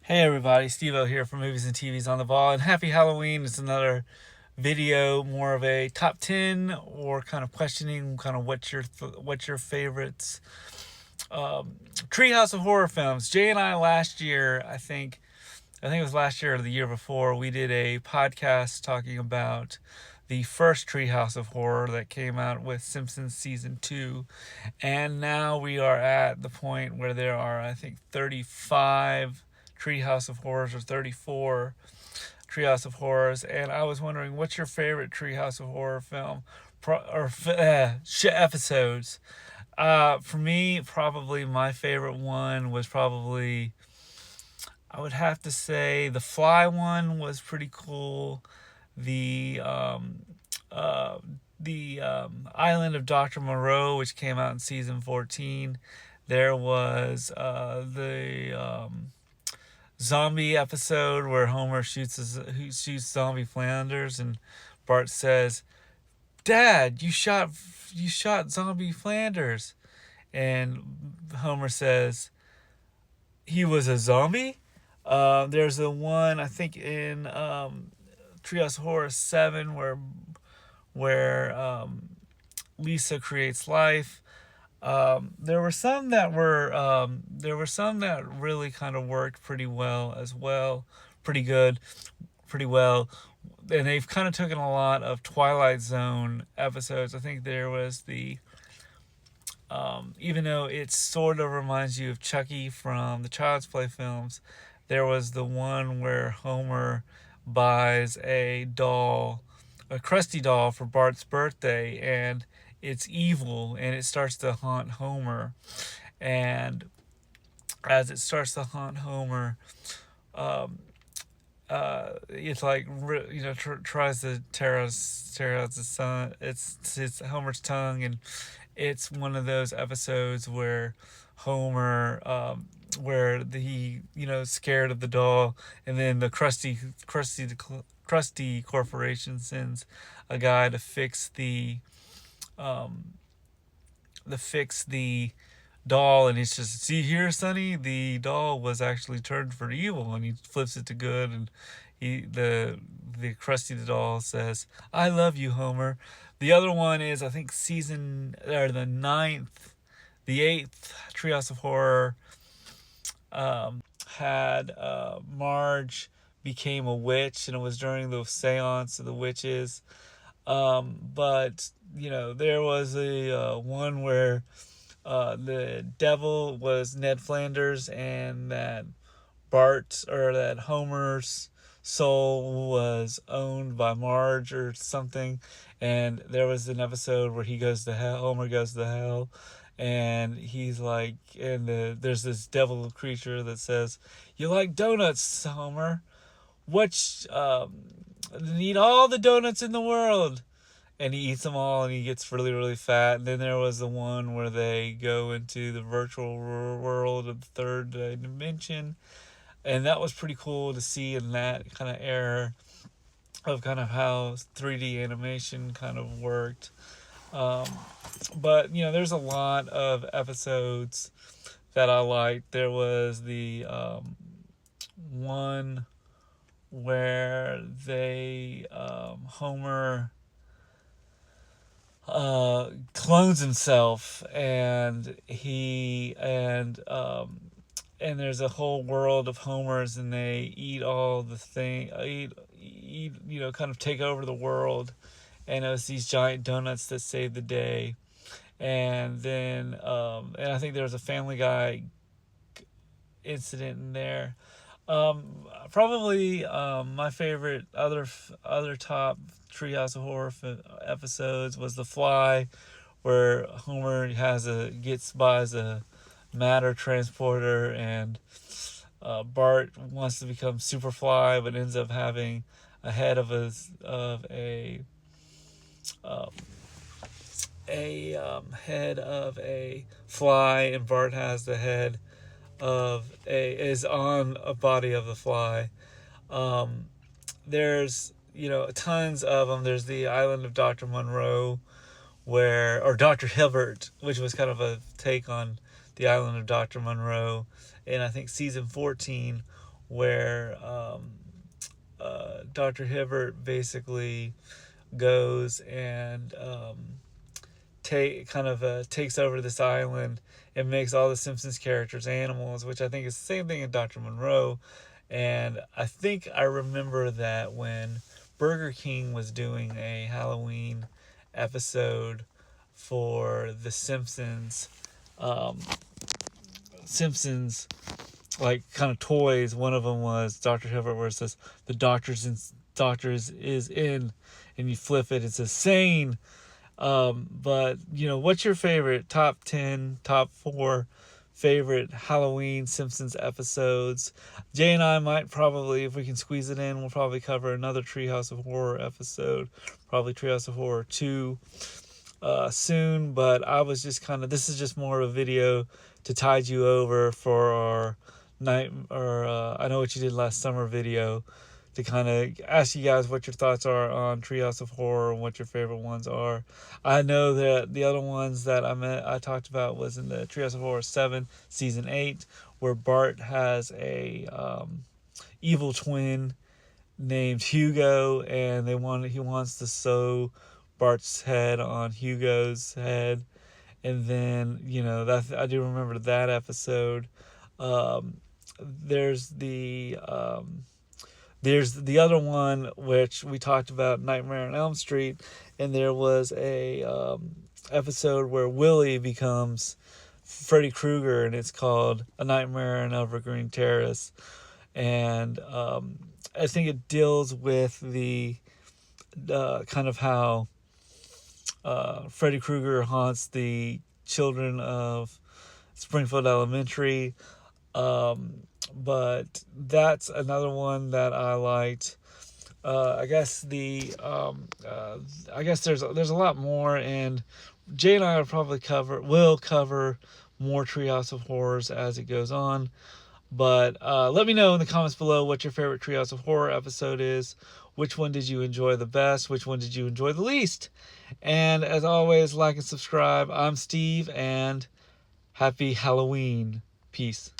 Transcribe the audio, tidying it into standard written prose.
Hey everybody, Steveo here from Movies and TVs on the Ball, and happy Halloween. It's another video, more of a top 10 or kind of questioning kind of what's your favorites. Treehouse of horror films. Jay and I last year, I think it was last year or the year before, we did a podcast talking about the first Treehouse of Horror that came out with Simpsons season 2. And now we are at the point where there are, I think, 35 Treehouse of Horrors or 34 Treehouse of Horrors. And I was wondering, what's your favorite Treehouse of Horror film episodes? For me, probably my favorite one was probably, I would have to say, the Fly one was pretty cool. The uh, the Island of Dr. Moreau, which came out in season 14. There was the zombie episode where Homer shoots zombie Flanders, and Bart says, "Dad, you shot zombie Flanders," and Homer says, "He was a zombie." There's the one I think in Treehouse Horror 7 where Lisa creates life. There were some that really kind of worked pretty well as well, pretty good, pretty well, and they've kind of taken a lot of Twilight Zone episodes. I think there was the even though it sort of reminds you of Chucky from the Child's Play films, there was the one where Homer buys a doll, a Krusty doll for Bart's birthday, and it's evil and it starts to haunt Homer. And as it starts to haunt Homer, um, it's like tries to tear out the son. It's Homer's tongue, and it's one of those episodes where Homer, where he scared of the doll, and then the Krusty Corporation sends a guy to um, fix the doll, and he's just, "See here, Sonny, the doll was actually turned for evil," and he flips it to good, and the Krusty the doll says, "I love you, Homer." The other one is, I think, the eighth Treehouse of Horror, had Marge became a witch, and it was during the seance of the witches. But there was a one where the devil was Ned Flanders, and that Homer's soul was owned by Marge or something. And there was an episode where Homer goes to hell, and he's like, there's this devil creature that says, "You like donuts, Homer? Which need all the donuts in the world." And he eats them all, and he gets really, really fat. And then there was the one where they go into the virtual world of the third dimension, and that was pretty cool to see in that kind of era of kind of how 3D animation kind of worked. Um, but there's a lot of episodes that I liked. There was the one where Homer clones himself, and there's a whole world of Homers, and they eat all the thing eat kind of take over the world, and it was these giant donuts that saved the day. And then and I think there was a Family Guy incident in there. Probably my favorite other top Treehouse of Horror episodes was The Fly, where Homer buys a matter transporter, and Bart wants to become Superfly, but ends up having a head of um, head of a fly, and Bart has the head is on a body of the fly. Um, there's tons of them. There's the Island of Dr. Monroe, or Dr. Hibbert, which was kind of a take on the Island of Dr. Monroe, in I think season 14, where Dr. Hibbert basically goes and takes over this island and makes all the Simpsons characters animals, which I think is the same thing in Dr. Monroe. And I think I remember that when Burger King was doing a Halloween episode for the um, Simpsons like kind of toys. One of them was Dr. Hibbert, where it says the doctors is in, and you flip it, it says sane. But what's your favorite top 10, top 4 favorite Halloween Simpsons episodes? Jay and I might probably, if we can squeeze it in, we'll probably cover another Treehouse of Horror episode, probably Treehouse of Horror 2 soon. But I was just this is just more of a video to tide you over for our night, or I Know What You Did Last Summer video, to kind of ask you guys what your thoughts are on Treehouse of Horror and what your favorite ones are. I know that the other ones that I talked about was in the Treehouse of Horror 7, Season 8, where Bart has a evil twin named Hugo, and he wants to sew Bart's head on Hugo's head. And then, I do remember that episode. There's the other one, which we talked about, Nightmare on Elm Street, and there was a episode where Willie becomes Freddy Krueger, and it's called A Nightmare on Evergreen Terrace. And I think it deals with the kind of how Freddy Krueger haunts the children of Springfield Elementary. But that's another one that I liked. I guess there's a lot more, and Jay and I will cover more Treehouse of Horrors as it goes on. But let me know in the comments below what your favorite Treehouse of Horror episode is. Which one did you enjoy the best? Which one did you enjoy the least? And as always, like and subscribe. I'm Steve, and happy Halloween. Peace.